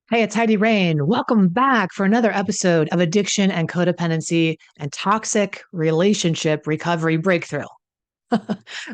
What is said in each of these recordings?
Hey, it's Heidi Rain. Welcome back for another episode of Addiction and Codependency and Toxic Relationship Recovery Breakthrough.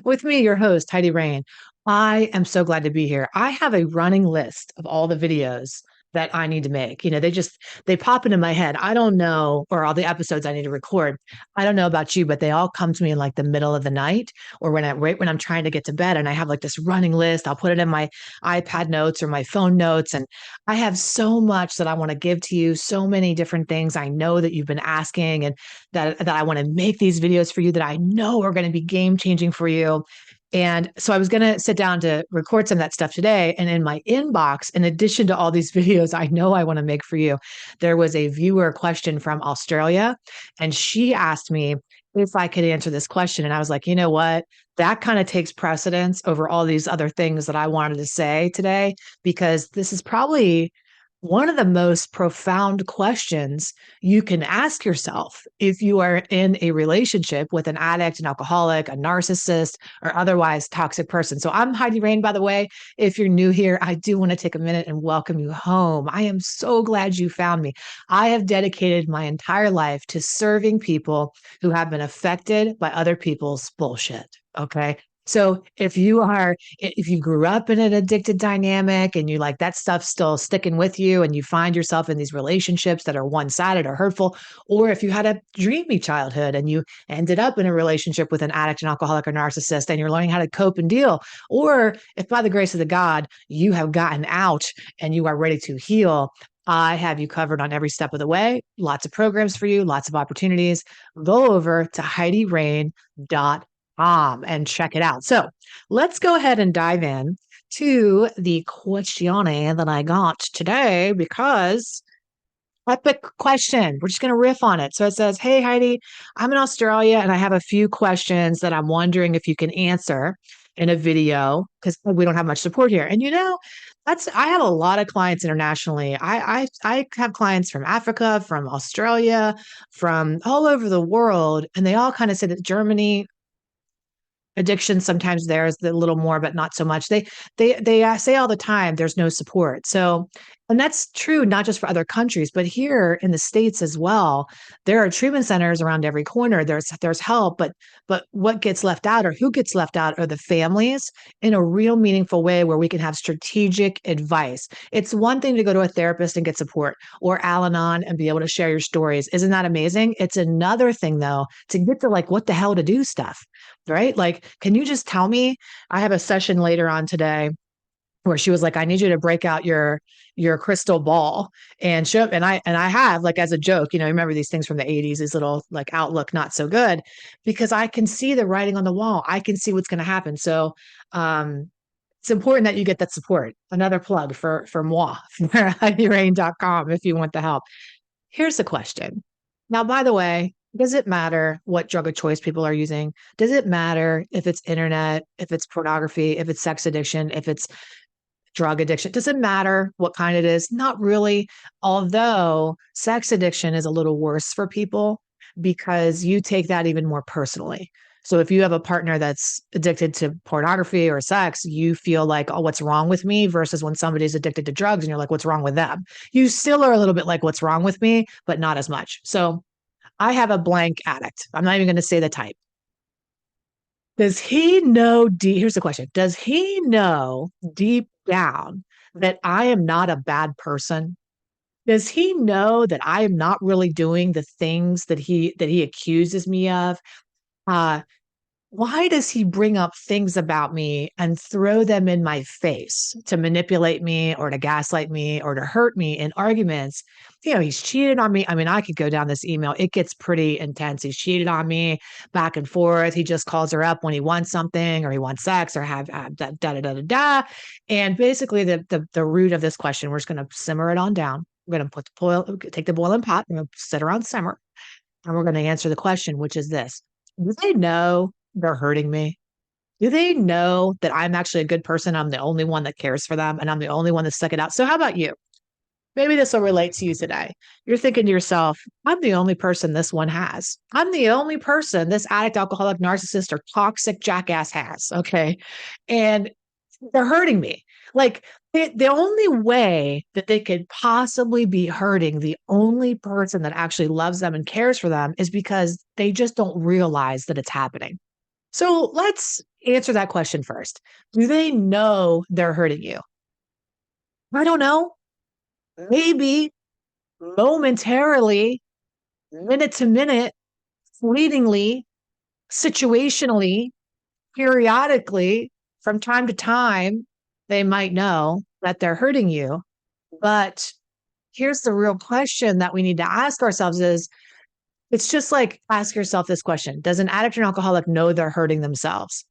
With me, your host, Heidi Rain. I am so glad to be here. I have a running list of all the videos that I need to make. They pop into my head. I don't know, or all the episodes I need to record. I don't know about you, but they all come to me in like the middle of the night or right when I'm trying to get to bed and I have like this running list. I'll put it in my iPad notes or my phone notes. And I have so much that I want to give to you, so many different things I know that you've been asking and that I want to make these videos for you that I know are going to be game changing for you. And so I was going to sit down to record some of that stuff today. And in my inbox, in addition to all these videos I know I want to make for you, there was a viewer question from Australia. And she asked me if I could answer this question. And I was like, you know what? That kind of takes precedence over all these other things that I wanted to say today, because this is probably one of the most profound questions you can ask yourself if you are in a relationship with an addict, an alcoholic, a narcissist, or otherwise toxic person. So I'm Heidi Rain, by the way. If you're new here, I do want to take a minute and welcome you home. I am so glad you found me. I have dedicated my entire life to serving people who have been affected by other people's bullshit. Okay. So if you grew up in an addicted dynamic and you like that stuff still sticking with you and you find yourself in these relationships that are one-sided or hurtful, or if you had a dreamy childhood and you ended up in a relationship with an addict, an alcoholic, or narcissist, and you're learning how to cope and deal, or if by the grace of the God, you have gotten out and you are ready to heal, I have you covered on every step of the way. Lots of programs for you, lots of opportunities. Go over to HeidiRain.com and check it out. So let's go ahead and dive in to the questione that I got today because epic question. We're just going to riff on it. So it says, hey, Heidi, I'm in Australia and I have a few questions that I'm wondering if you can answer in a video because we don't have much support here. And I have a lot of clients internationally. I have clients from Africa, from Australia, from all over the world, and they all kind of say that Germany addiction sometimes there's a little more but not so much. They say all the time there's no support. So, and that's true not just for other countries but here in the States as well. There are treatment centers around every corner. There's help, but what gets left out or who gets left out are the families in a real meaningful way where we can have strategic advice. It's one thing to go to a therapist and get support or Al-Anon and be able to share your stories. Isn't that amazing? It's another thing though to get to like what the hell to do stuff, right? Like, can you just tell me? I have a session later on today where she was like, I need you to break out your crystal ball and show up. And I have like as a joke, remember these things from the 80s, these little like outlook not so good, because I can see the writing on the wall. I can see what's going to happen. So it's important that you get that support. Another plug for moi, for HeidiRain.com if you want the help. Here's the question. Now, by the way, does it matter what drug of choice people are using? Does it matter if it's internet, if it's pornography, if it's sex addiction, if it's drug addiction? Does it matter what kind it is? Not really. Although sex addiction is a little worse for people because you take that even more personally. So if you have a partner that's addicted to pornography or sex, you feel like, oh, what's wrong with me? Versus when somebody's addicted to drugs and you're like, what's wrong with them? You still are a little bit like, what's wrong with me? But not as much. So I have a blank addict. I'm not even going to say the type. Does he know here's the question. Does he know deep down that I am not a bad person? Does he know that I am not really doing the things that he accuses me of? Uh, why does he bring up things about me and throw them in my face to manipulate me or to gaslight me or to hurt me in arguments? He's cheated on me. I mean, I could go down this email. It gets pretty intense. He's cheated on me back and forth. He just calls her up when he wants something or he wants sex or have da da da da da. And basically the root of this question, we're just going to simmer it on down. We're going to take the boiling pot, we're going to sit around simmer, and we're going to answer the question, which is this. Do they know they're hurting me? Do they know that I'm actually a good person? I'm the only one that cares for them and I'm the only one that stuck it out. So how about you? Maybe this will relate to you today. You're thinking to yourself, I'm the only person this one has. I'm the only person this addict, alcoholic, narcissist, or toxic jackass has. Okay. And they're hurting me. Like the only way that they could possibly be hurting the only person that actually loves them and cares for them is because they just don't realize that it's happening. So let's answer that question first. Do they know they're hurting you? I don't know. Maybe momentarily, minute to minute, fleetingly, situationally, periodically, from time to time, they might know that they're hurting you. But here's the real question that we need to ask ourselves is it's just like ask yourself this question. Does an addict or an alcoholic know they're hurting themselves?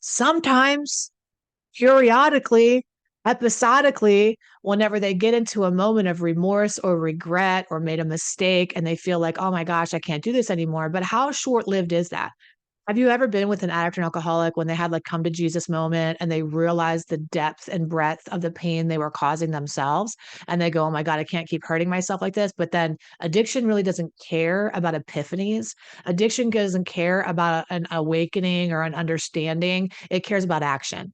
Sometimes, periodically, episodically, whenever they get into a moment of remorse or regret or made a mistake and they feel like, oh my gosh, I can't do this anymore. But how short lived is that? Have you ever been with an addict or an alcoholic when they had like come to Jesus moment and they realized the depth and breadth of the pain they were causing themselves? And they go, oh my God, I can't keep hurting myself like this. But then addiction really doesn't care about epiphanies. Addiction doesn't care about an awakening or an understanding. It cares about action.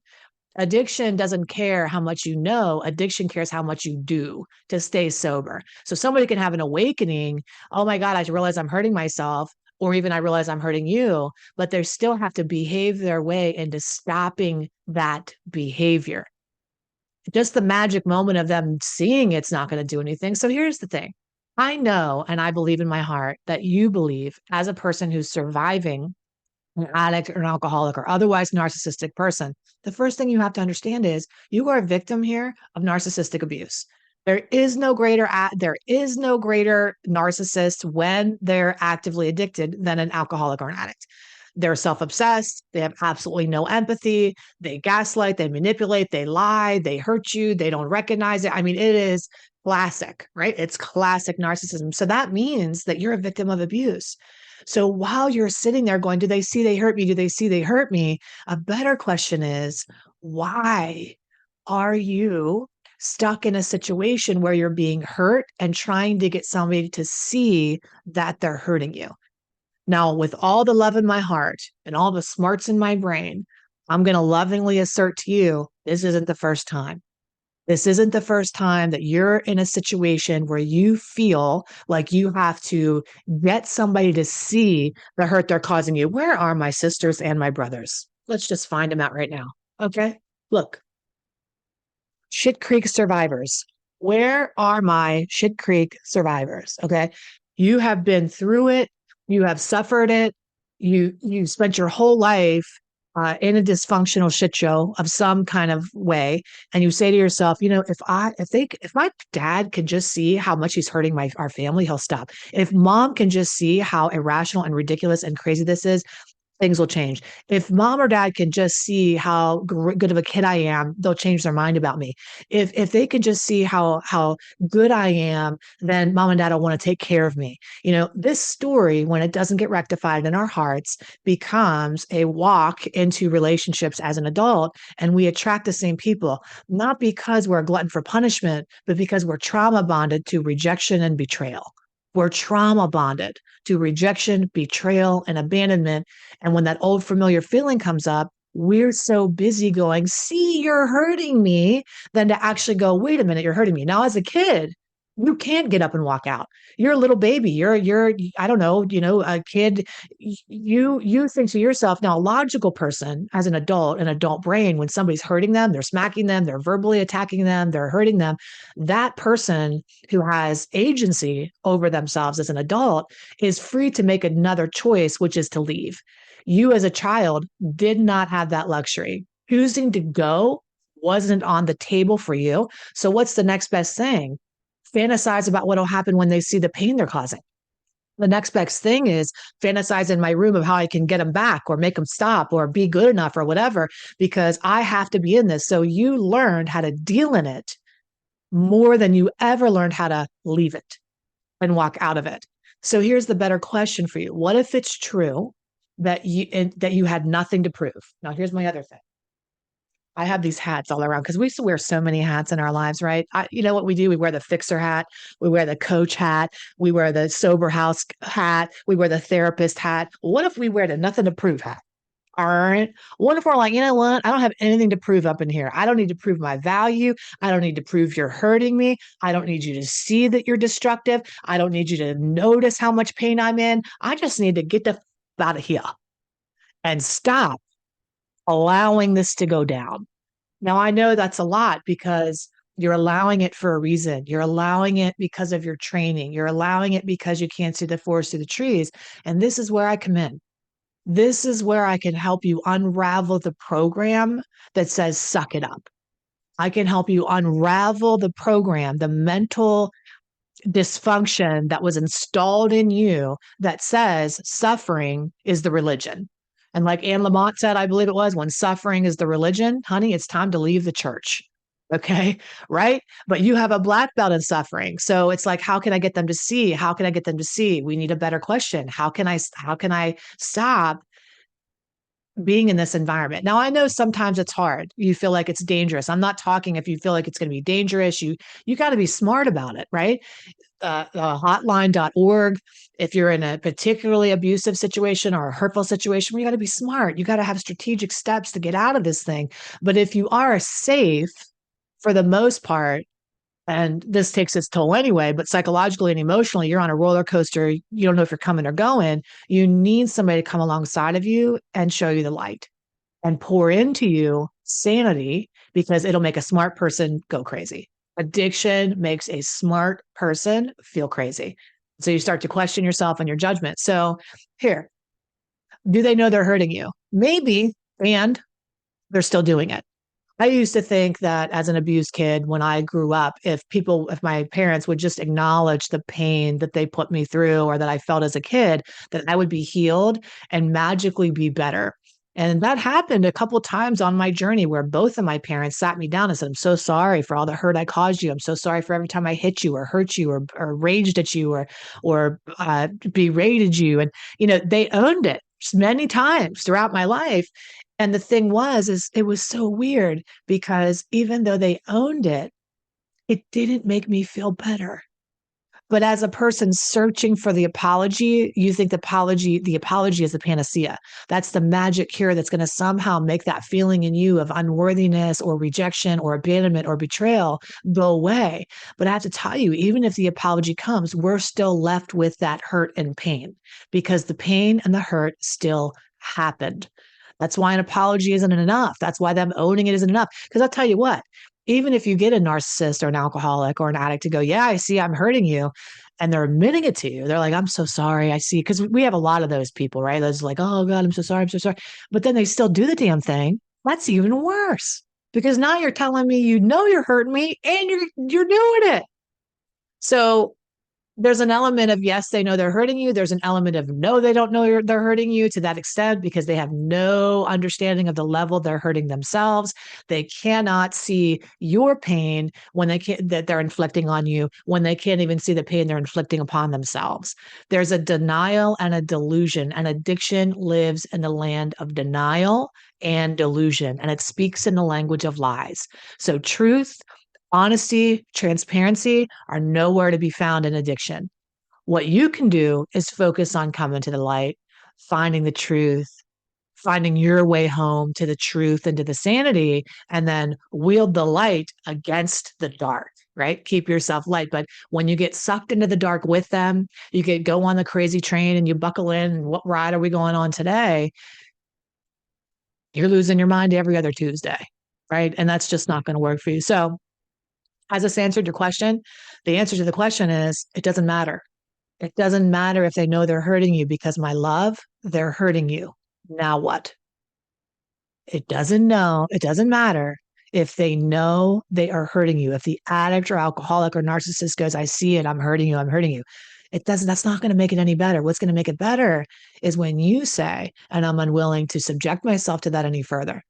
Addiction doesn't care how much you know. Addiction cares how much you do to stay sober. So somebody can have an awakening. Oh my God, I realize I'm hurting myself. Or even I realize I'm hurting you, but they still have to behave their way into stopping that behavior. Just the magic moment of them seeing it's not going to do anything. So here's the thing. I know and I believe in my heart that you believe as a person who's surviving an addict or an alcoholic or otherwise narcissistic person, the first thing you have to understand is you are a victim here of narcissistic abuse. There is no greater narcissist when they're actively addicted than an alcoholic or an addict. They're self-obsessed, they have absolutely no empathy, they gaslight, they manipulate, they lie, they hurt you, they don't recognize it. I mean, it is classic, right? It's classic narcissism. So that means that you're a victim of abuse. So while you're sitting there going, do they see they hurt me? Do they see they hurt me? A better question is, why are you stuck in a situation where you're being hurt and trying to get somebody to see that they're hurting you? Now, with all the love in my heart and all the smarts in my brain, I'm going to lovingly assert to you, this isn't the first time. This isn't the first time that you're in a situation where you feel like you have to get somebody to see the hurt they're causing you. Where are my sisters and my brothers? Let's just find them out right now. Okay. Look, Shit Creek survivors. Where are my Shit Creek survivors? Okay. You have been through it. You have suffered it. You spent your whole life in a dysfunctional shit show of some kind of way, and you say to yourself, you know, if my dad can just see how much he's hurting our family, he'll stop. If mom can just see how irrational and ridiculous and crazy this is, things will change. If mom or dad can just see how good of a kid I am, they'll change their mind about me. If they can just see how good I am, then mom and dad will want to take care of me. You know, this story, when it doesn't get rectified in our hearts, becomes a walk into relationships as an adult, and we attract the same people, not because we're a glutton for punishment, but because we're trauma bonded to rejection and betrayal. We're trauma bonded to rejection, betrayal, and abandonment. And when that old familiar feeling comes up, we're so busy going, see, you're hurting me, than to actually go, wait a minute, you're hurting me. Now, as a kid, you can't get up and walk out. You're a little baby. I don't know, a kid. You think to yourself, now, a logical person as an adult, an adult brain, when somebody's hurting them, they're smacking them, they're verbally attacking them, they're hurting them. That person who has agency over themselves as an adult is free to make another choice, which is to leave. You as a child did not have that luxury. Choosing to go wasn't on the table for you. So what's the next best thing? Fantasize about what will happen when they see the pain they're causing. The next best thing is fantasize in my room of how I can get them back or make them stop or be good enough or whatever, because I have to be in this. So you learned how to deal in it more than you ever learned how to leave it and walk out of it. So here's the better question for you. What if it's true that you had nothing to prove? Now, here's my other thing. I have these hats all around because we used to wear so many hats in our lives, right? You know what we do? We wear the fixer hat, we wear the coach hat, we wear the sober house hat, we wear the therapist hat. What if we wear the nothing to prove hat? aren't. What if we're like, you know what? I don't have anything to prove up in here. I don't need to prove my value. I don't need to prove you're hurting me. I don't need you to see that you're destructive. I don't need you to notice how much pain I'm in. I just need to get the out of here and stop allowing this to go down. Now, I know that's a lot because you're allowing it for a reason. You're allowing it because of your training. You're allowing it because you can't see the forest through the trees. And this is where I come in. This is where I can help you unravel the program that says, suck it up. I can help you unravel the program, the mental dysfunction that was installed in you that says suffering is the religion. And like Anne Lamott said, I believe it was, when suffering is the religion, honey, it's time to leave the church. Okay. Right. But you have a black belt in suffering. So it's like, how can I get them to see? How can I get them to see? We need a better question. How can I stop being in this environment? Now, I know sometimes it's hard. You feel like it's dangerous. I'm not talking if you feel like it's going to be dangerous. You got to be smart about it, right? Hotline.org. If you're in a particularly abusive situation or a hurtful situation, you got to be smart. You got to have strategic steps to get out of this thing. But if you are safe, for the most part, and this takes its toll anyway, but psychologically and emotionally, you're on a roller coaster. You don't know if you're coming or going. You need somebody to come alongside of you and show you the light and pour into you sanity, because it'll make a smart person go crazy. Addiction makes a smart person feel crazy. So you start to question yourself and your judgment. So here, do they know they're hurting you? Maybe, and they're still doing it. I used to think that as an abused kid, when I grew up, if my parents would just acknowledge the pain that they put me through or that I felt as a kid, that I would be healed and magically be better. And that happened a couple of times on my journey where both of my parents sat me down and said, I'm so sorry for all the hurt I caused you. I'm so sorry for every time I hit you or hurt you or raged at you or berated you. And, they owned it many times throughout my life. And the thing is it was so weird because even though they owned it, it didn't make me feel better. But as a person searching for the apology, you think the apology is the panacea. That's the magic cure that's going to somehow make that feeling in you of unworthiness or rejection or abandonment or betrayal go away. But I have to tell you, even if the apology comes, we're still left with that hurt and pain because the pain and the hurt still happened. That's why an apology isn't enough. That's why them owning it isn't enough. Because I'll tell you what, even if you get a narcissist or an alcoholic or an addict to go, yeah, I see I'm hurting you, and they're admitting it to you, they're like, I'm so sorry. I see. Because we have a lot of those people, right? Those like, oh God, I'm so sorry. I'm so sorry. But then they still do the damn thing. That's even worse because now you're telling me, you're hurting me and you're doing it. So there's an element of, yes, they know they're hurting you. There's an element of, no, they don't know they're hurting you to that extent because they have no understanding of the level they're hurting themselves. They cannot see your pain that they're inflicting on you when they can't even see the pain they're inflicting upon themselves. There's a denial and a delusion, and addiction lives in the land of denial and delusion, and it speaks in the language of lies. So truth, honesty, transparency are nowhere to be found in addiction. What you can do is focus on coming to the light, finding the truth, finding your way home to the truth and to the sanity, and then wield the light against the dark, right? Keep yourself light. But when you get sucked into the dark with them, you go on the crazy train and you buckle in, and what ride are we going on today? You're losing your mind every other Tuesday, right? And that's just not going to work for you. So has this answered your question? The answer to the question is it doesn't matter. It doesn't matter if they know they're hurting you because, my love, they're hurting you. Now what? It doesn't matter if they know they are hurting you. If the addict or alcoholic or narcissist goes, I see it, I'm hurting you. That's not going to make it any better. What's going to make it better is when you say, and I'm unwilling to subject myself to that any further.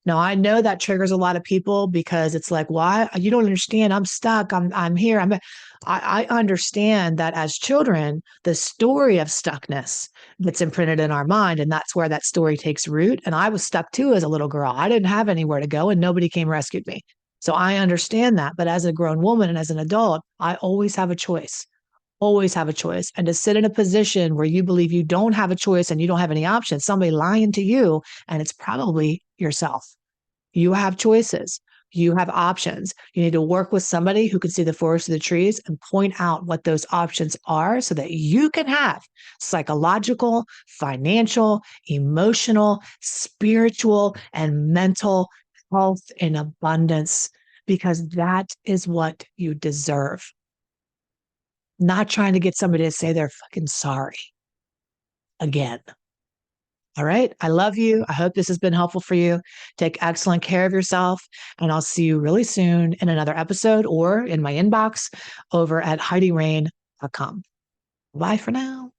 Now, I know that triggers a lot of people because it's like, why? You don't understand. I'm stuck. I'm here. I understand that as children, the story of stuckness gets imprinted in our mind, and that's where that story takes root. And I was stuck too as a little girl. I didn't have anywhere to go, and nobody came rescued me. So I understand that. But as a grown woman and as an adult, I always have a choice. always have a choice. And to sit in a position where you believe you don't have a choice and you don't have any options, somebody lying to you, and it's probably yourself. You have choices. You have options. You need to work with somebody who can see the forest of the trees and point out what those options are so that you can have psychological, financial, emotional, spiritual, and mental health in abundance, because that is what you deserve. Not trying to get somebody to say they're fucking sorry again. All right. I love you. I hope this has been helpful for you. Take excellent care of yourself. And I'll see you really soon in another episode or in my inbox over at HeidiRain.com. Bye for now.